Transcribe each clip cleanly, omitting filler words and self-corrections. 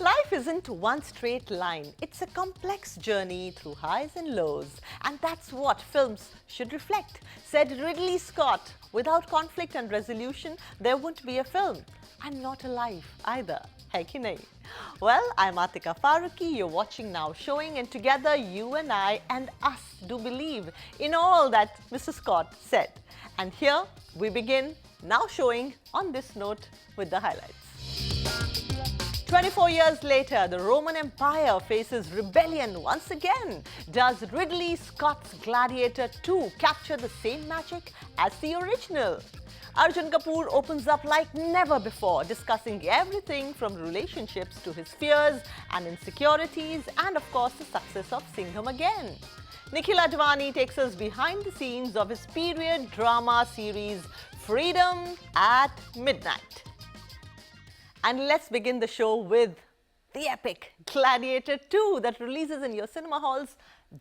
Life isn't one straight line. It's a complex journey through highs and lows. And that's what films should reflect, said Ridley Scott. Without conflict and resolution, there wouldn't be a film. And not a life either. Hai ki nahi? Well, I'm Atika Faruqi. You're watching Now Showing, and together you and I and us do believe in all that Mr. Scott said. And here we begin Now Showing on this note with the highlights. 24 years later, the Roman Empire faces rebellion once again. Does Ridley Scott's Gladiator 2 capture the same magic as the original? Arjun Kapoor opens up like never before, discussing everything from relationships to his fears and insecurities, and of course the success of Singham Again. Nikhil Advani takes us behind the scenes of his period drama series Freedom at Midnight. And let's begin the show with the epic Gladiator 2 that releases in your cinema halls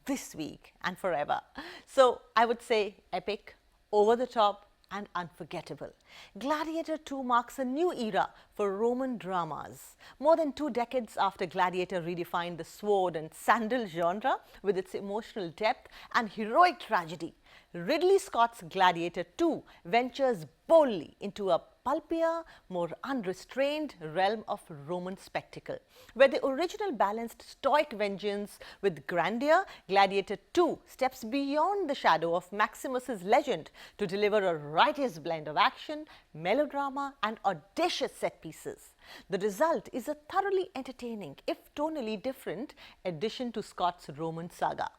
this week and forever. So I would say epic, over the top, and unforgettable. Gladiator 2 marks a new era for Roman dramas. More than 2 decades after Gladiator redefined the sword and sandal genre with its emotional depth and heroic tragedy, Ridley Scott's Gladiator 2 ventures boldly into a pulpier, more unrestrained realm of Roman spectacle. Where the original balanced stoic vengeance with grandeur, Gladiator 2 steps beyond the shadow of Maximus's legend to deliver a righteous blend of action, melodrama, and audacious set pieces. The result is a thoroughly entertaining, if tonally different, addition to Scott's Roman saga.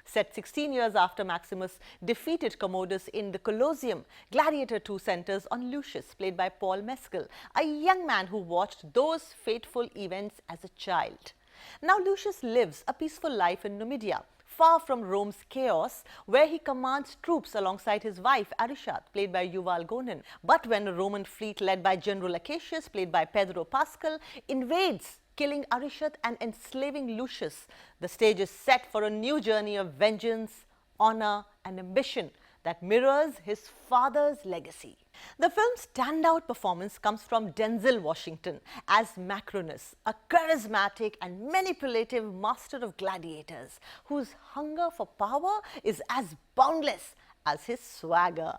Set 16 years after Maximus defeated Commodus in the Colosseum, Gladiator 2 centers on Lucius, played by Paul Mescal, a young man who watched those fateful events as a child. Now Lucius lives a peaceful life in Numidia, far from Rome's chaos, where he commands troops alongside his wife Arishat, played by Yuval Gonin. But when a Roman fleet led by General Acacius, played by Pedro Pascal, invades, killing Arishat and enslaving Lucius, the stage is set for a new journey of vengeance, honor, and ambition that mirrors his father's legacy. The film's standout performance comes from Denzel Washington as Macronus, a charismatic and manipulative master of gladiators whose hunger for power is as boundless as his swagger.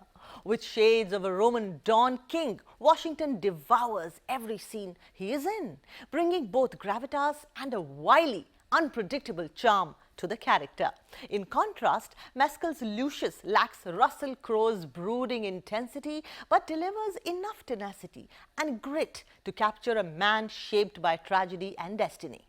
With shades of a Roman Don King, Washington devours every scene he is in, bringing both gravitas and a wily, unpredictable charm to the character. In contrast, Mescal's Lucius lacks Russell Crowe's brooding intensity but delivers enough tenacity and grit to capture a man shaped by tragedy and destiny.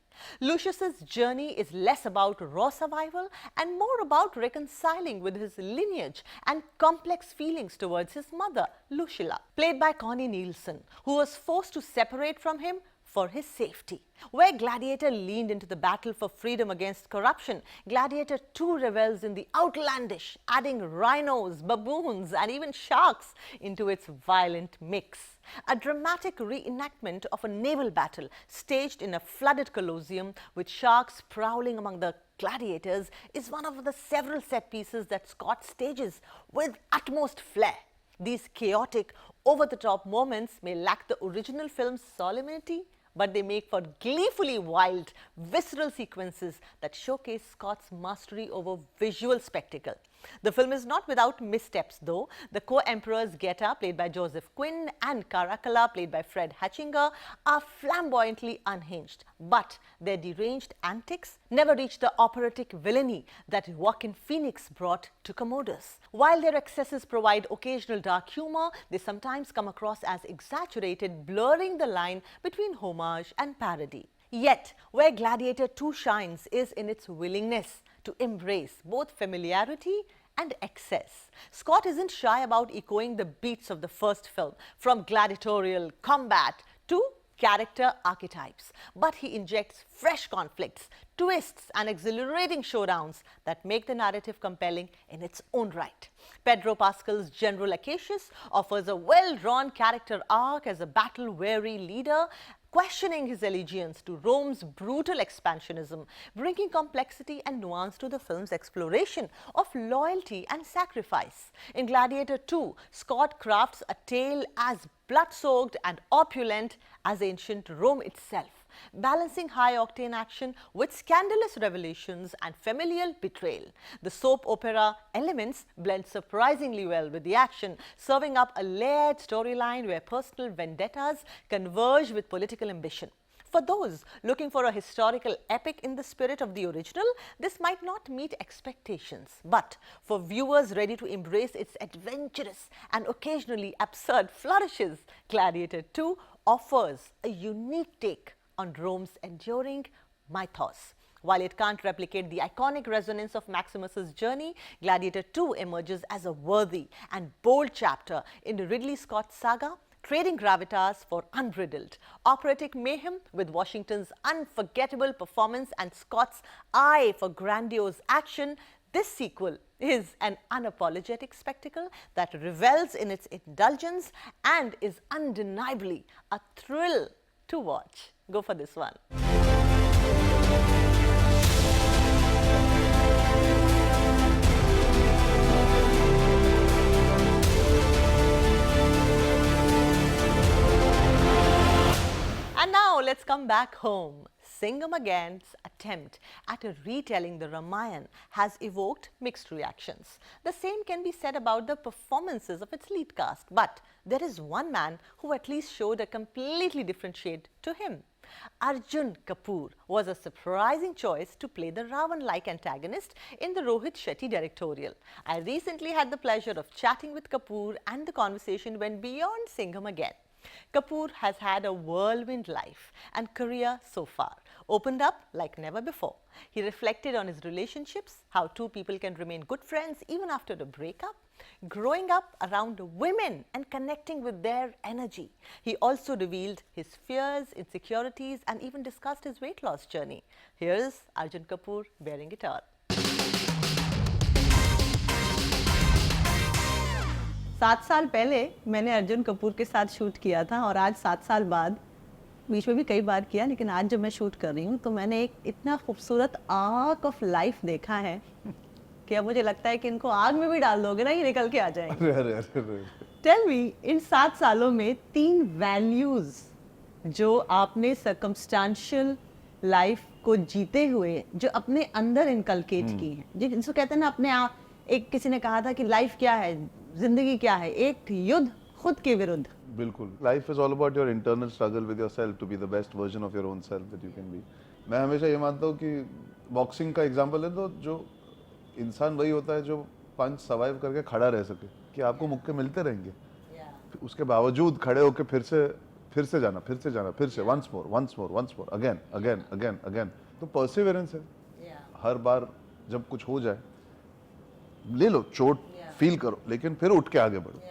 Lucius's journey is less about raw survival and more about reconciling with his lineage and complex feelings towards his mother, Lucilla, played by Connie Nielsen, who was forced to separate from him for his safety. Where Gladiator leaned into the battle for freedom against corruption, Gladiator 2 revels in the outlandish, adding rhinos, baboons, and even sharks into its violent mix. A dramatic reenactment of a naval battle staged in a flooded Colosseum with sharks prowling among the gladiators is one of the several set pieces that Scott stages with utmost flair. These chaotic, over-the-top moments may lack the original film's solemnity, but they make for gleefully wild, visceral sequences that showcase Scott's mastery over visual spectacle. The film is not without missteps though. The co-emperors Geta, played by Joseph Quinn, and Caracalla, played by Fred Hatchinger, are flamboyantly unhinged. But their deranged antics never reach the operatic villainy that Joaquin Phoenix brought to Commodus. While their excesses provide occasional dark humor, they sometimes come across as exaggerated, blurring the line between homage and parody. Yet, where Gladiator 2 shines is in its willingness to embrace both familiarity and excess. Scott isn't shy about echoing the beats of the first film, from gladiatorial combat to character archetypes, but he injects fresh conflicts, twists, and exhilarating showdowns that make the narrative compelling in its own right. Pedro Pascal's General Acacius offers a well-drawn character arc as a battle-weary leader, questioning his allegiance to Rome's brutal expansionism, bringing complexity and nuance to the film's exploration of loyalty and sacrifice. In Gladiator 2, Scott crafts a tale as blood-soaked and opulent as ancient Rome itself. balancing high-octane action with scandalous revelations and familial betrayal. The soap opera elements blend surprisingly well with the action, serving up a layered storyline where personal vendettas converge with political ambition. For those looking for a historical epic in the spirit of the original, this might not meet expectations. But for viewers ready to embrace its adventurous and occasionally absurd flourishes, Gladiator 2 offers a unique take on Rome's enduring mythos. While it can't replicate the iconic resonance of Maximus's journey, Gladiator 2 emerges as a worthy and bold chapter in Ridley Scott's saga, trading gravitas for unbridled operatic mayhem. With Washington's unforgettable performance and Scott's eye for grandiose action, this sequel is an unapologetic spectacle that revels in its indulgence and is undeniably a thrill to watch. Go for this one. And now let's come back home. Singham Again's attempt at a retelling the Ramayana has evoked mixed reactions. The same can be said about the performances of its lead cast, but there is one man who at least showed a completely different shade to him. Arjun Kapoor was a surprising choice to play the Ravan-like antagonist in the Rohit Shetty directorial. I recently had the pleasure of chatting with Kapoor, and the conversation went beyond Singham Again. Kapoor has had a whirlwind life and career so far, opened up like never before. He reflected on his relationships, how two people can remain good friends even after a breakup, growing up around women and connecting with their energy. He also revealed his fears, insecurities, and even discussed his weight loss journey. Here's Arjun Kapoor bearing it all. 7 साल पहले मैंने अर्जुन कपूर के साथ shoot किया था और आज 7 साल बाद, बीच में भी कई बार किया, लेकिन आज जब मैं शूट कर रही हूँ तो मैंने एक इतना खूबसूरत आर्क ऑफ लाइफ देखा है कि अब मुझे लगता है कि इनको आग में भी डाल दोगे ना, ये निकल के आ जाएंगे। अरे। टेल मी, इन 7 सालों में 3 वैल्यूज जो आपने सर्कमस्टांशियल लाइफ को जीते हुए जो अपने अंदर इनकलकेट की हैं, जिसको कहते हैं ना अपने आप, एक किसी ने कहा था कि लाइफ क्या है, जिंदगी क्या है, एक युद्ध खुद के विरुद्ध। बिल्कुल, life is all about your internal struggle with yourself to be the best version of your own self that you can be. मैं हमेशा ये मानता हूँ कि बॉक्सिंग का एग्जांपल है तो जो इंसान वही होता है जो पंच सर्वाइव करके खड़ा रह सके, कि आपको मुक्के मिलते रहेंगे, उसके बावजूद खड़े होकर फिर से जाना, once more again again again again. तो परसिवरेंस है। हर बार जब कुछ हो जाए, ले लो चोट, फील करो, लेकिन फिर उठ के आगे बढ़ो।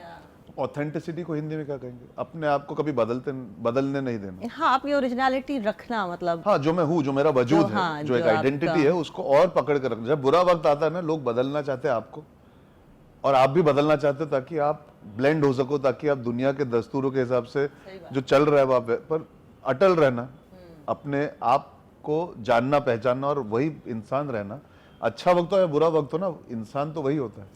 ऑथेंटिसिटी को हिंदी में क्या कहेंगे? अपने आप को कभी बदलने नहीं देना। हाँ, अपनी ओरिजिनलिटी रखना, मतलब हाँ, जो मैं हूँ, जो मेरा वजूद है, हाँ, जो एक आइडेंटिटी है, उसको और पकड़ कर रखना। जब बुरा वक्त आता है ना, लोग बदलना चाहते हैं आपको, और आप भी बदलना चाहते हो ताकि आप ब्लेंड हो सको, ताकि आप दुनिया के दस्तूरों के हिसाब से जो चल रहा है वहाँ पर अटल रहना, अपने आप को जानना, पहचानना और वही इंसान रहना। अच्छा वक्त हो या बुरा वक्त हो ना, इंसान तो वही होता है।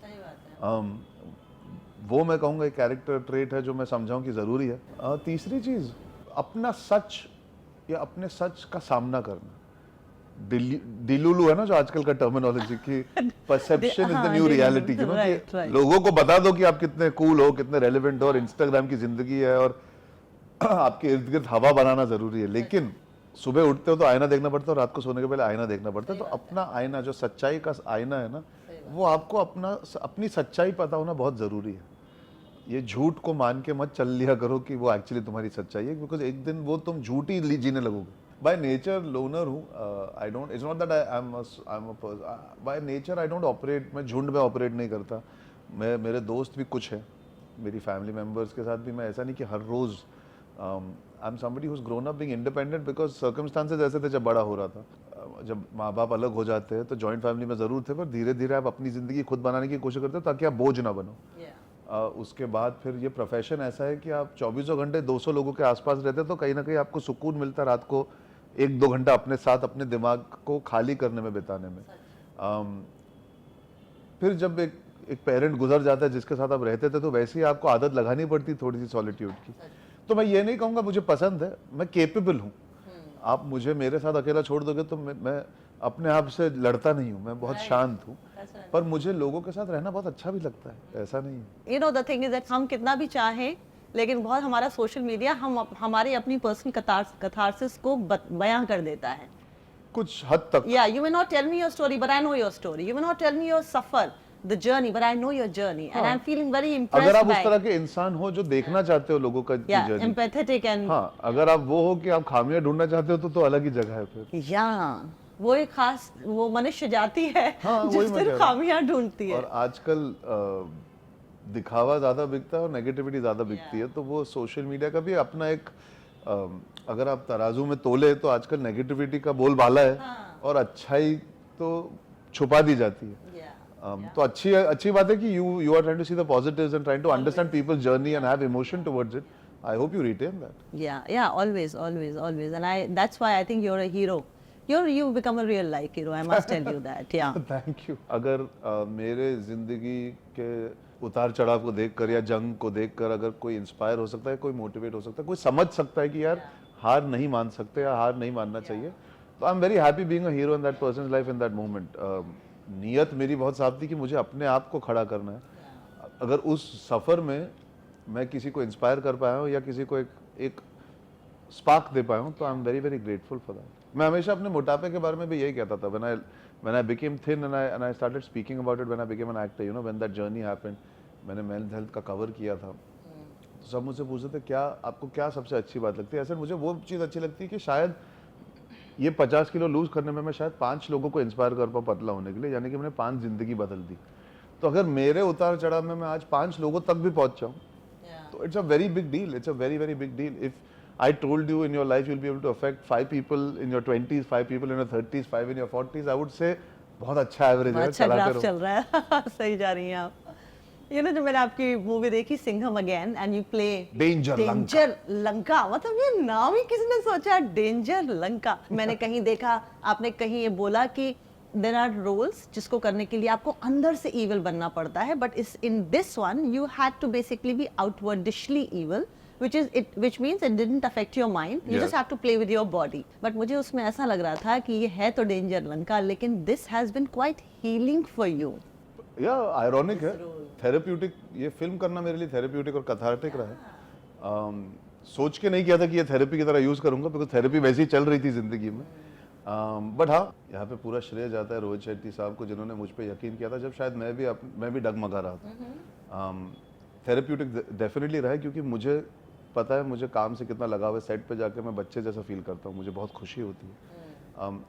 वो मैं कहूँगा एक कैरेक्टर ट्रेट है जो मैं समझाऊँ कि ज़रूरी है। तीसरी चीज़, अपना सच या अपने सच का सामना करना। डिलुलू है ना जो आजकल का टर्मिनोलॉजी की, perception is the new reality. लोगों को बता दो कि आप कितने कूल हो, कितने रेलेवेंट हो, और इंस्टाग्राम की जिंदगी है और आपके इर्द गिर्द हवा बनाना जरूरी है। लेकिन सुबह उठते हो तो आईना देखना पड़ता है, और रात को सोने के पहले आईना देखना पड़ता है। तो अपना आईना, जो सच्चाई का आईना है ना, वो आपको अपनी सच्चाई पता होना बहुत जरूरी है। ये झूठ को मान के मत चल लिया करो कि वो एक्चुअली तुम्हारी सच्चाई है, बिकॉज एक दिन वो तुम झूठ ही जीने लगोगे। बाय नेचर लोनर हूँ। I don't, it's not that I am by nature I don't operate, मैं झुंड में ऑपरेट नहीं करता। मेरे दोस्त भी कुछ है, मेरी फैमिली मेम्बर्स के साथ भी मैं ऐसा नहीं कि हर रोज़। I am somebody who is grown up being independent because circumstances ऐसे थे जब बड़ा हो रहा था। जब माँ बाप अलग हो जाते हैं तो जॉइंट फैमिली में ज़रूर थे, पर धीरे धीरे आप अपनी ज़िंदगी खुद बनाने की कोशिश करते हो ताकि आप बोझ ना बनो। उसके बाद फिर ये प्रोफेशन ऐसा है कि आप 24 घंटे 200 लोगों के आसपास रहते, तो कहीं ना कहीं आपको सुकून मिलता है रात को 1-2 घंटा अपने साथ, अपने दिमाग को खाली करने में, बिताने में। फिर जब एक पेरेंट गुजर जाता है जिसके साथ आप रहते थे, तो वैसे ही आपको आदत लगानी पड़ती थोड़ी सी सॉलिट्यूड की। तो मैं ये नहीं कहूँगा मुझे पसंद है, मैं केपेबल हूँ। आप मुझे मेरे साथ अकेला छोड़ दोगे तो मैं अपने आप से लड़ता नहीं हूँ, मैं बहुत शांत हूँ, पर मुझे लोगों के साथ रहना बहुत अच्छा भी लगता है, ऐसा नहीं है। You know the thing is that हम कितना भी चाहें, लेकिन बहुत हमारा सोशल मीडिया हमारे अपनी पर्सनल कथारसिस को बयां कर देता है। कुछ हद तक। Yeah, you may not tell me your story, but I know your story. You may not tell me your suffer, the journey, but I know your journey, and I'm feeling very impressed अगर आप by. उस तरह के इंसान हो जो देखना चाहते हो लोगों का Yeah, जर्नी, empathetic and हाँ, अगर आप वो हो कि आप खामियां ढूंढना चाहते हो तो अलग ही जगह है फिर। yeah, वो एक खास वो मनुष्य जाति है हाँ, जो वही मैं कह सिर्फ रहा हूँ। खामियां ढूंढती है। और आजकल दिखावा ज्यादा बिकता है और नेगेटिविटी ज्यादा बिकती है, तो वो सोशल मीडिया का भी अपना एक अगर आप तराजू में तोले तो आजकल नेगेटिविटी का बोलबाला है और अच्छाई तो छुपा दी जाती है। तो अच्छी बात है कि you are trying to see the positives and trying to understand people's journey and have emotion towards it. I hope you retain that. Yeah, always, and that's why I think you're a hero. You become a real life hero. I must tell you that. Yeah. Thank you. अगर मेरे जिंदगी के उतार चढ़ाव को देखकर या जंग को देखकर अगर कोई इंस्पायर हो सकता है, कोई मोटिवेट हो सकता है, कोई समझ सकता है कि यार हार नहीं मान सकते या हार नहीं मानना चाहिए, तो I am very happy being a hero in that persons life in that moment. नियत मेरी बहुत साफ थी कि मुझे अपने आप को खड़ा करना है। अगर उस सफर में मैं किसी को इंस्पायर कर पाया हूँ या किसी को एक स्पार्क दे पाया हूँ, तो I am very very grateful for that. मैं हमेशा अपने मोटापे के बारे में भी यही कहता था। when I became thin and I started speaking about it when I became an actor, you know, when that journey happened, मैंने मेंटल हेल्थ का कवर किया था, तो सब मुझसे पूछते थे क्या आपको क्या सबसे अच्छी बात लगती है। ऐसे मुझे वो चीज़ अच्छी लगती है कि शायद ये 50 किलो लूज करने में मैं शायद 5 लोगों को इंस्पायर कर पाऊँ पतला होने के लिए, यानी कि मैंने 5 जिंदगी बदल दी। तो अगर मेरे उतार चढ़ाव में मैं आज 5 लोगों तक भी पहुंच जाऊँ, तो it's a very big deal, it's a very very big deal. If I told you in your life you'll be able to affect 5 people in your 20s, 5 people in your 30s, 5 in your 40s, I would say बहुत अच्छा average है, अच्छा graph चल रहा है। सही जा रही हैं आप। ये ना जो मैंने आपकी मूवी देखी Singham again and you play danger Lanka, मतलब ये नाम ही किसने सोचा, डेंजर लंका। मैंने कहीं देखा, आपने कहीं ये बोला कि देयर आर रोल्स जिसको करने के लिए आपको अंदर से इविल बनना पड़ता है, but in this one you had to basically be outwardishly evil, which means it didn't affect your mind, you just have to play with your body. But मुझे उसमें ऐसा लग रहा था कि ये है तो डेंजर लंका, लेकिन this has been quite healing for you. Ironic है, थेरेप्यूटिक, ये फिल्म करना मेरे लिए थेरेप्यूटिक और कैथार्टिक रहा है। सोच के नहीं किया था कि ये थेरेपी की तरह यूज करूंगा, बिकॉज थेरेपी वैसे ही चल रही थी जिंदगी में। बट हाँ, यहाँ पे पूरा श्रेय जाता है रोहित शेट्टी साहब को, जिन्होंने मुझ पे यकीन किया था जब शायद मैं भी डगमगा रहा था। थेरेप्यूटिक डेफिनेटली रहा है, क्योंकि मुझे पता है मुझे काम से कितना लगाव है। सेट पे जाके मैं बच्चे जैसा फील करता हूँ, मुझे बहुत खुशी होती है।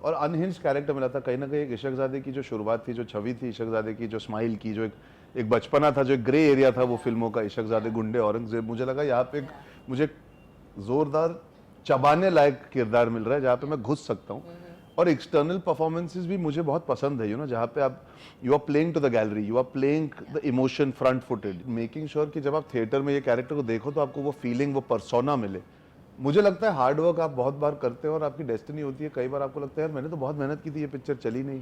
और अनहिंज्ड कैरेक्टर मिला था कहीं ना कहीं। एक इशकजादे की जो शुरुआत थी, जो छवि थी इशकजादे की, जो स्माइल की, जो एक बचपना था, जो एक ग्रे एरिया था वो फिल्मों का, इशकजादे, गुंडे, औरंगजेब, मुझे लगा यहाँ पे मुझे जोरदार चबाने लायक किरदार मिल रहा है जहाँ पे मैं घुस सकता हूँ। और एक्सटर्नल परफॉर्मेंसेस भी मुझे बहुत पसंद है, यू नो, जहाँ पे आप you are playing to the gallery, you are playing the emotion front footed, making sure कि जब आप थिएटर में ये कैरेक्टर को देखो तो आपको वो फीलिंग, वो पर्सोना मिले। मुझे लगता है हार्ड वर्क आप बहुत बार करते हो और आपकी डेस्टिनी होती है। कई बार आपको लगता है यार मैंने तो बहुत मेहनत की थी, ये पिक्चर चली नहीं,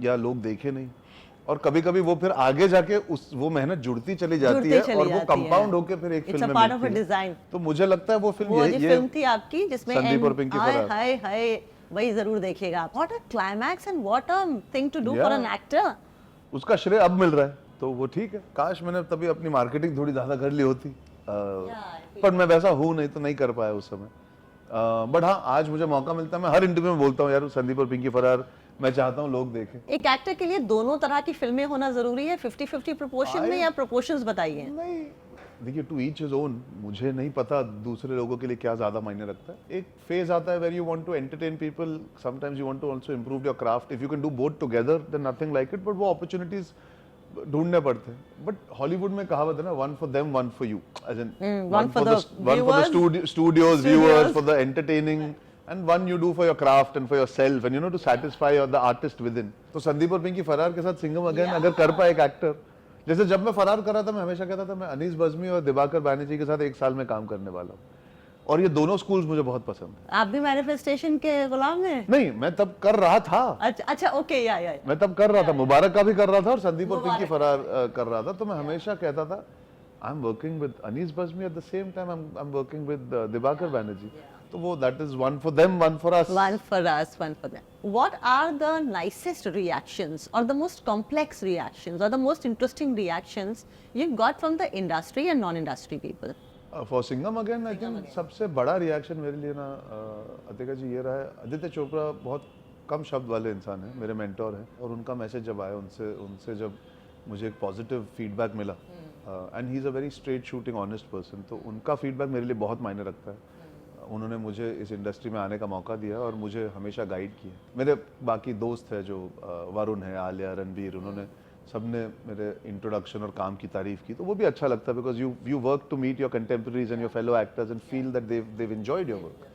या लोग देखे नहीं, और कभी कभी वो फिर आगे जाके वो मेहनत जुड़ती चली जाती है और वो कंपाउंड होके फिर एक फिल्म में मिलती है। तो मुझे लगता है वो फिल्म ये फिल्म थी आपकी जिसमें संदीप और पिंकी फरार, हाय हाय वही जरूर देखिएगा आप। What a climax and what a thing to do for an actor. उसका श्रेय अब मिल रहा है, तो वो ठीक है। काश मैंने तभी अपनी मार्केटिंग थोड़ी ज्यादा कर ली होती, पर मैं वैसा हूँ नहीं, तो नहीं कर पाया उस समय। बट हाँ, आज मुझे मौका मिलता है, मैं हर इंटरव्यू में बोलता हूँ यार संदीप और पिंकी फरार मैं चाहता हूँ लोग देखें। एक एक्टर के लिए दोनों तरह की फिल्में होना जरूरी है 50-50 प्रोपोर्शन में, या प्रोपोर्शंस बताइए। नहीं, देखिए, टू ईच हिज ओन। मुझे नहीं पता दूसरे लोगों के लिए क्या ज्यादा मायने रखता है। एक फेज आता है where you want to entertain people, sometimes you want to also improve your craft. If you can do both together then nothing like it, but वो अपॉर्चुनिटीज ढूंढने पड़ते हैं। बट हॉलीवुड में कहावत है ना, one for them one for you, as in one for the studios, viewers, for the entertaining, and one you do for your craft and for yourself and you know to satisfy the artist within. तो संदीप और पिंकी फरार के साथ Singham again अगर कर पाए एक actor, जैसे जब मैं फरार कर रहा था मैं हमेशा कहता था मैं अनीस बज़मी और दिवाकर बैनर्जी के साथ 1 साल में काम करने वाला हूँ, और ये दोनों स्कूल्स मुझे बहुत पसंद है। आप भी मैनिफेस्टेशन के गुलाम हैं? नहीं, मैं तब कर रहा था। अच्छा ओके, या मैं तब कर रहा था, मुबारक का भी कर रहा था और संदीप और पिंकी फरार कर रहा था। तो मैं हमेशा कहता था I'm working with Anis Bazmi at the same time I'm working with Dibakar Banerjee. So वो that is one for them, one for us. One for us, one for them. What are the nicest reactions or the most complex reactions or the most interesting reactions you got from the industry and non-industry people? For Singham again, I think सबसे बड़ा reaction मेरे लिए ना अतिका जी ये रहा है, आदित्य चोपड़ा बहुत कम शब्द वाले इंसान हैं, मेरे मेंटोर हैं, और उनका मैसेज जब आया उनसे जब मुझे एक पॉजिटिव फीडबैक मिला, and he is a very straight shooting honest person, तो उनका फीडबैक मेरे लिए बहुत मायने रखता है. उन्होंने मुझे इस इंडस्ट्री में आने का मौका दिया और मुझे हमेशा गाइड किया. मेरे बाकी दोस्त हैं जो वरुण है, आलिया, रणबीर, उन्होंने सबने मेरे इंट्रोडक्शन और काम की तारीफ की, तो वो भी अच्छा लगता है, because you work to meet your contemporaries and your fellow actors and feel that they've enjoyed your work.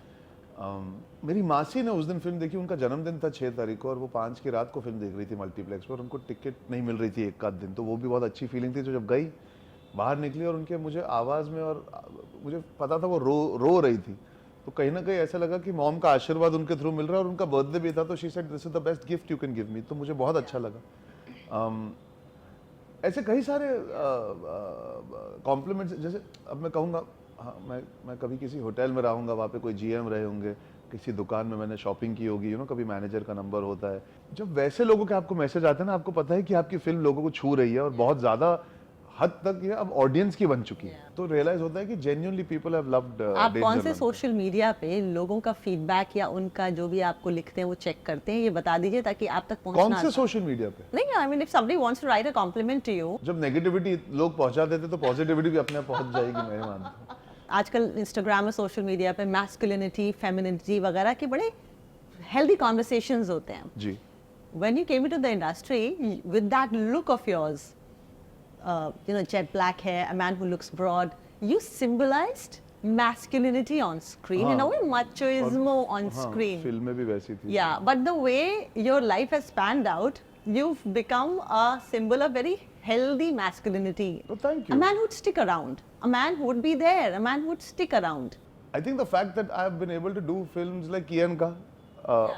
मेरी मासी ने उस दिन फिल्म देखी, उनका जन्मदिन था 6 तारीख को, और वो 5 की रात को फिल्म देख रही थी मल्टीप्लेक्स पर, और उनको टिकट नहीं मिल रही थी एक आध दिन, तो वो भी बहुत अच्छी फीलिंग थी. तो जब गई, बाहर निकली और उनके मुझे आवाज़ में, और मुझे पता था वो रो रही थी, तो कहीं ना कहीं ऐसा लगा कि मॉम का आशीर्वाद उनके थ्रू मिल रहा है, और उनका बर्थडे भी था, तो she said this is the best gift you can give me, तो मुझे बहुत अच्छा लगा. ऐसे कई सारे कॉम्प्लीमेंट्स, जैसे अब मैं कहूँगा, हाँ, मैं कभी किसी होटल में रहूँगा, वहाँ पे कोई जीएम रहे होंगे, किसी दुकान में मैंने शॉपिंग की होगी, कभी मैनेजर का नंबर होता है, जब वैसे लोगों के आपको मैसेज आते हैं ना, आपको पता है कि आपकी फिल्म लोगों को छू रही है, और बहुत ज़्यादा हद तक ये अब ऑडियंस की बन चुकी है, तो रियलाइज होता है कि जेन्युइनली पीपल हैव लव्ड. आप कौन से सोशल मीडिया पे लोगों का फीडबैक या उनका जो भी आपको लिखते हैं वो चेक करते हैं, ये बता दीजिए ताकि आप तक पहुंचना. कौन से सोशल मीडिया पे? नहीं, I mean if somebody wants to write a compliment to you. जब नेगेटिविटी लोग पहुंचा देते तो पॉजिटिविटी भी अपने आप पहुंच जाएगी, मैं मानता हूं. आजकल इंस्टाग्राम और सोशल मीडिया पे मैस्कुलिनिटी, फेमिनिटी वगैरह के बड़े हेल्दी कॉन्वर्सेशंस होते हैं. जी. When you came into the industry with that look of yours, jet black hair, a man who looks broad, you symbolized masculinity on screen, in a way machismo on screen. Film में भी वैसी थी. Yeah, but the way your life has panned out, you've become a symbol of very healthy masculinity. Oh, thank you. A man who'd stick around, a man who would be there, a man who would stick around. I think the fact that I've been able to do films like Kian Ka,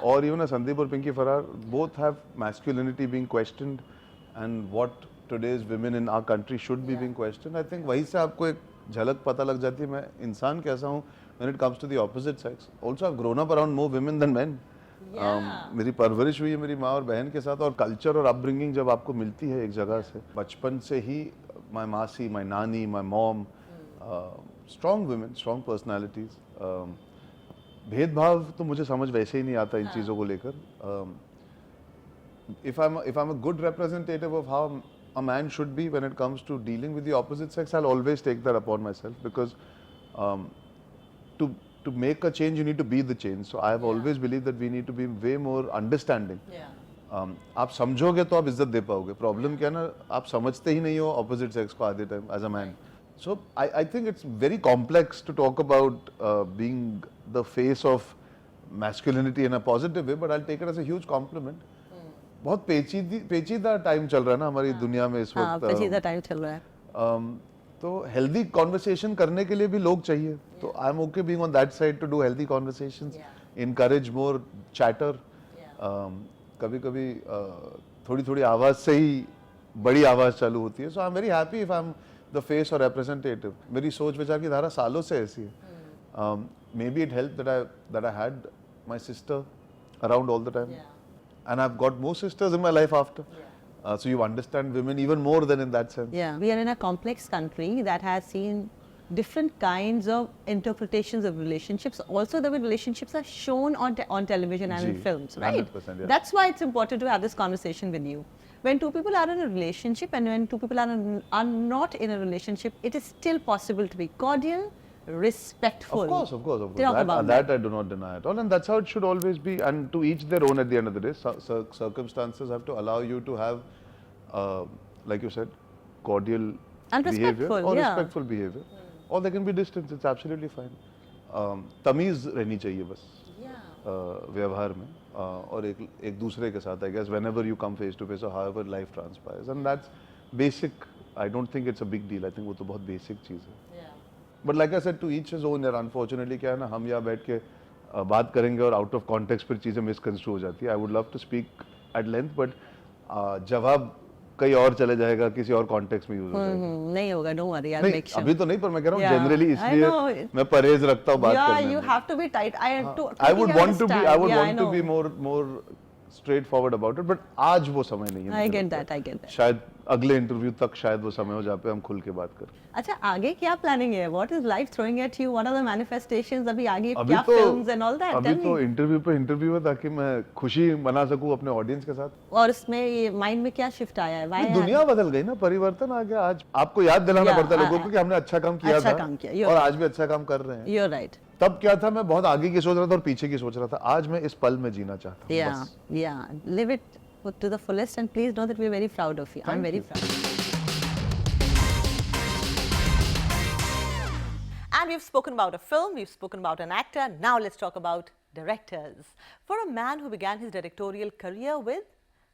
or even Sandeep or Pinky Farrar, both have masculinity being questioned, and what today's women in our country should be being questioned. I think वहीं से आपको एक झलक पता लग जाती है मैं इंसान कैसा हूँ when it comes to the opposite sex. Also I've grown up around more women than men. मेरी परवरिश हुई है मेरी माँ और बहन के साथ, और कल्चर और अपब्रिंगिंग जब आपको मिलती है एक जगह से, बचपन से ही माय मासी, माय नानी, my mom, strong women, strong personalities. भेदभाव तो मुझे समझ वैसे ही नहीं आता इन चीज़ों को लेकर. if I'm a good representative of how a man should be when it comes to dealing with the opposite sex, I'll always take that upon myself, because to make a change you need to be the change. So I have always believed that we need to be way more understanding. आप समझोगे तो आप इज्जत दे पाओगे. Problem क्या है ना, आप समझते ही नहीं हो ऑपोजिट सेक्स को आधे time as a man. So I think it's very complex to talk about being the face of masculinity in a positive way, but I'll take it as a huge compliment. बहुत पेचीदा time चल रहा है ना हमारी दुनिया में इस वक्त. पेचीदा टाइम चल रहा है. तो हेल्दी कॉन्वर्सेशन करने के लिए भी लोग चाहिए, तो I am okay being on that side to do healthy conversations, encourage more chatter. कभी कभी थोड़ी थोड़ी आवाज से ही बड़ी आवाज चालू होती है. So I am very happy if I am the face और रिप्रेजेंटेटिव. मेरी सोच विचार की धारा सालों से ऐसी है. Maybe it help that I had my sister around all the time, and I've got more sisters in my life after. So you understand women even more than in that sense. Yeah, we are in a complex country that has seen different kinds of interpretations of relationships. Also, the way relationships are shown on television and in films, right? 100%, yeah. That's why it's important to have this conversation with you. When two people are in a relationship and when two people are not in a relationship, it is still possible to be cordial, respectful. Of course. Talk about that I do not deny at all, and that's how it should always be. And to each their own at the end of the day. Circumstances have to allow you to have, like you said, cordial and behavior or yeah. respectful behavior, or there can be distance. It's absolutely fine. तमीज रहनी चाहिए बस व्यवहार में, और एक दूसरे के साथ. I guess whenever you come face to face or however life transpires, and that's basic. I don't think it's a big deal. I think वो तो बहुत basic चीज़ है. But like I said, to each his own. यार unfortunately क्या है ना, हम यहाँ बैठ के बात करेंगे और आउट ऑफ कॉन्टेक्स्ट फिर चीज़ें मिसकंस्ट्रू हो जाती है. I would love to speak at length, but जवाब कहीं और चले जाएगा, किसी और कॉन्टेक्स्ट में यूज हो जाएगा। नहीं होगा, डोंट वरी, आई नहीं मेक श्योर। अभी तो नहीं, पर मैं कह रहा हूँ Yeah, जनरली I इसलिए know. मैं परहेज रखता हूँ बात Yeah, करने you में। have to be tight. I I would want to be Yeah, more straightforward about it, but आज वो समय नहीं है। I मुझे get लगता that, है। I get that. शायद अगले इंटरव्यू तक शायद वो समय हो जहाँ पे हम खुल के बात करें। अच्छा, आगे क्या प्लानिंग है? What is life throwing at you? What are the manifestations? अभी आगे अभी क्या तो films and all that? अभी Tell तो me. इंटरव्यू पे इंटरव्यू है ताकि मैं खुशी मना सकूं अपने ऑडियंस के साथ। और इसमें ये माइंड में क्या शिफ्ट आया है? Why? दुनिया बदल गई ना, परिवर्तन आ गया। आज आपको याद दिलाना Yeah, पड़ता है लोगों को कि हमने अच्छा काम किया अच्छा था काम किया, you're और right. आज भी अच्छा काम कर रहे हैं। You're right. तब क्या था, मैं बहुत आगे की सोच रहा था और पीछे की सोच रहा था। आज मैं इस पल में जीना चाहता हूँ। Yeah, बस। yeah. Live it to the fullest, and please know that we're very proud of you. I'm Thank very you. proud. And we've spoken about a film, we've spoken about an actor. Now let's talk about directors. For a man who began his directorial career with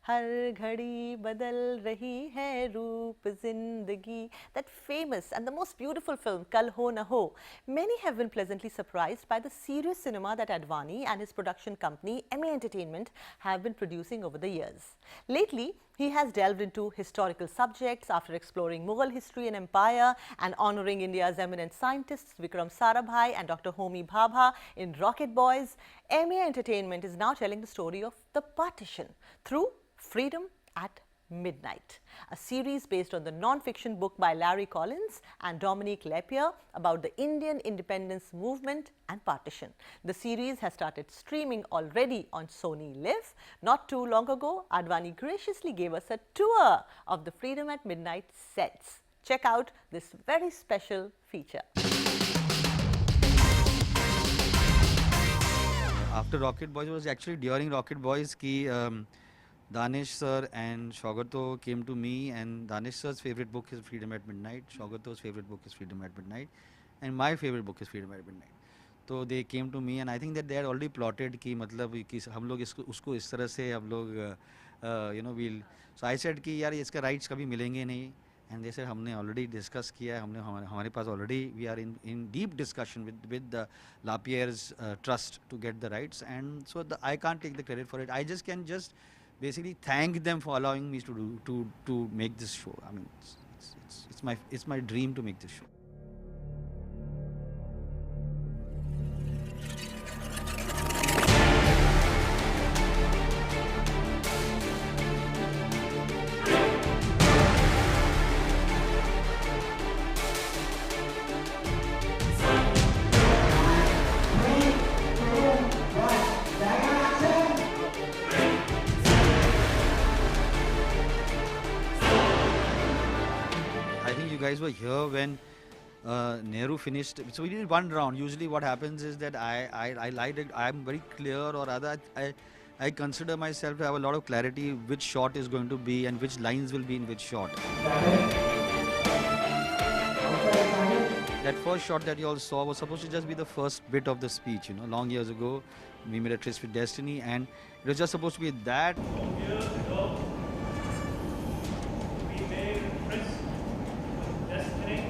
हर घड़ी बदल रही है रूप जिंदगी, that famous and the most beautiful film Kal Ho Na Ho, many have been pleasantly surprised by the serious cinema that Advani and his production company MA Entertainment have been producing over the years. Lately, he has delved into historical subjects after exploring Mughal history and empire and honoring India's eminent scientists Vikram Sarabhai and Dr. Homi Bhabha in Rocket Boys. MA Entertainment is now telling the story of the partition through Freedom at Midnight, a series based on the non-fiction book by Larry Collins and Dominique Lepier about the Indian independence movement and partition. The series has started streaming already on Sony Live. Not too long ago, Advani graciously gave us a tour of the Freedom at Midnight sets. Check out this very special feature. After Rocket Boys, was actually during Rocket Boys ki Danish sir and Shaugato came to me, and Danish sir's favorite book is Freedom at Midnight, Shaugato's favorite book is Freedom at Midnight, and my favorite book is Freedom at Midnight. So they came to me, and I think that they had already plotted कि मतलब कि हम लोग इसको उसको इस तरह से हम लोग you know we'll. So I said कि यार इसका rights कभी मिलेंगे नहीं, and they said हमने already discuss किया है, हमने हमारे पास already we are in deep discussion with the Lapierre's trust to get the rights, and so I can't take the credit for it. I just can just basically thank them for allowing me to make this show. I mean, it's my dream to make this show. I think you guys were here when Nehru finished. So we did one round. Usually what happens is that I lied. I'm very clear, or rather I consider myself to have a lot of clarity which shot is going to be and which lines will be in which shot. That first shot that you all saw was supposed to just be the first bit of the speech. You know, long years ago, we made a tryst with destiny, and it was just supposed to be that. Years ago, we made a tryst with destiny.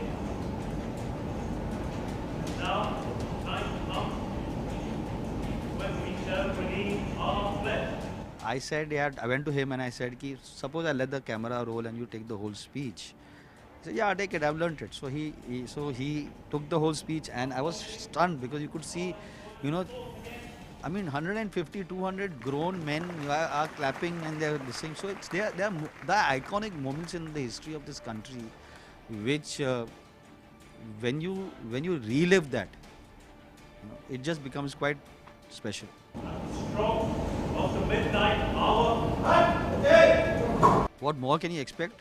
And now, time comes when we shall redeem our flesh. I said, yeah, I went to him and I said, ki, suppose I let the camera roll and you take the whole speech. He said, yeah, take it, I've learnt it. So he took the whole speech, and I was stunned because you could see, you know, I mean, 150, 200 grown men are clapping and they're listening. So it's they are the iconic moments in the history of this country, which when you relive that, you know, it just becomes quite special. Stroke of the midnight hour and the day. What more can you expect?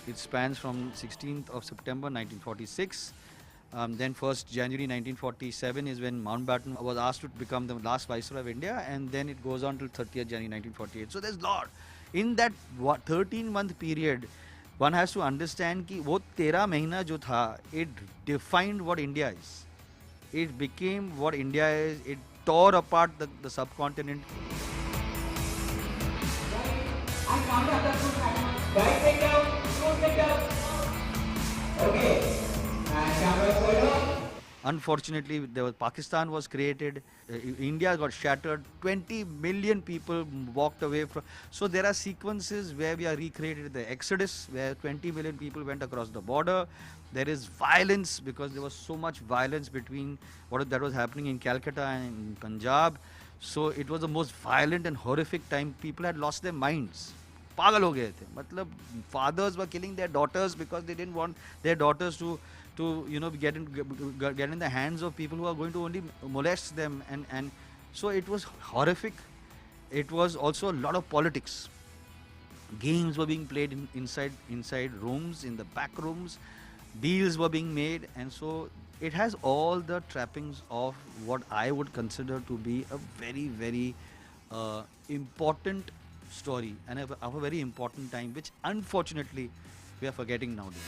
It spans from 16th of September 1946. Then 1st January 1947 is when Mountbatten was asked to become the last Viceroy of India, and then it goes on till 30th January 1948. So there's a lot. In that 13-month period, one has to understand कि वो 13 महीना जो था, it defined what India is. It became what India is. It tore apart the subcontinent. Right leg down, short leg down. Okay. And camera forward. Unfortunately, there was Pakistan was created. India got shattered. 20 million people walked away from. So there are sequences where we are recreated the Exodus, where 20 million people went across the border. There is violence because there was so much violence between what that was happening in Calcutta and Punjab. So it was the most violent and horrific time. People had lost their minds. पागल हो गए थे मतलब fathers were killing their daughters because they didn't want their daughters to you know get in the hands of people who are going to only molest them, and so it was horrific. It was also a lot of politics. Games were being played inside rooms, in the back rooms. Deals were being made, and so it has all the trappings of what I would consider to be a very, very important story and of a very important time, which unfortunately we are forgetting nowadays.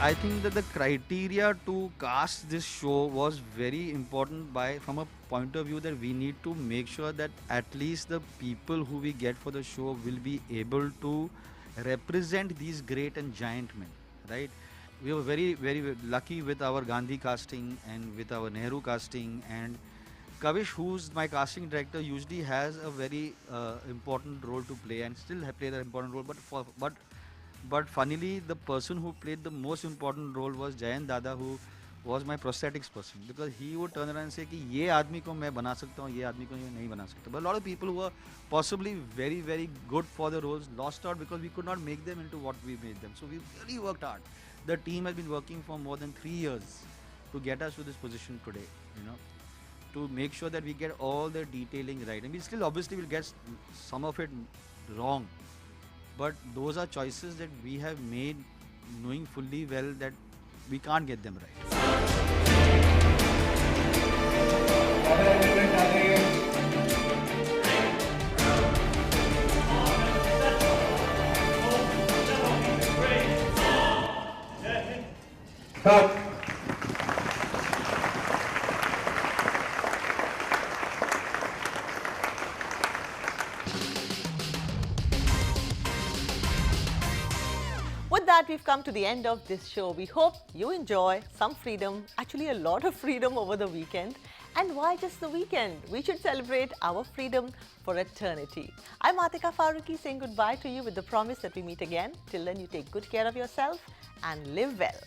I think that the criteria to cast this show was very important from a point of view that we need to make sure that at least the people who we get for the show will be able to represent these great and giant men, right? We were very, very lucky with our Gandhi casting and with our Nehru casting, and Kavish, who's my casting director, usually has a very important role to play and still played an important role, but funnily, the person who played the most important role was Jayant Dada, who was my prosthetics person, because he would turn around and say कि ये आदमी को मैं बना सकता हूँ, ये आदमी को मैं नहीं बना सकता. But a lot of people who were possibly very, very good for the roles lost out because we could not make them into what we made them. So we really worked hard. The team has been working for more than 3 years to get us to this position today, you know, to make sure that we get all the detailing right. And we still obviously will get some of it wrong. But those are choices that we have made knowing fully well that we can't get them right. With that, we've come to the end of this show. We hope you enjoy some freedom, actually a lot of freedom over the weekend. And why just the weekend? We should celebrate our freedom for eternity. I'm Atika Farooqui saying goodbye to you with the promise that we meet again. Till then, you take good care of yourself and live well.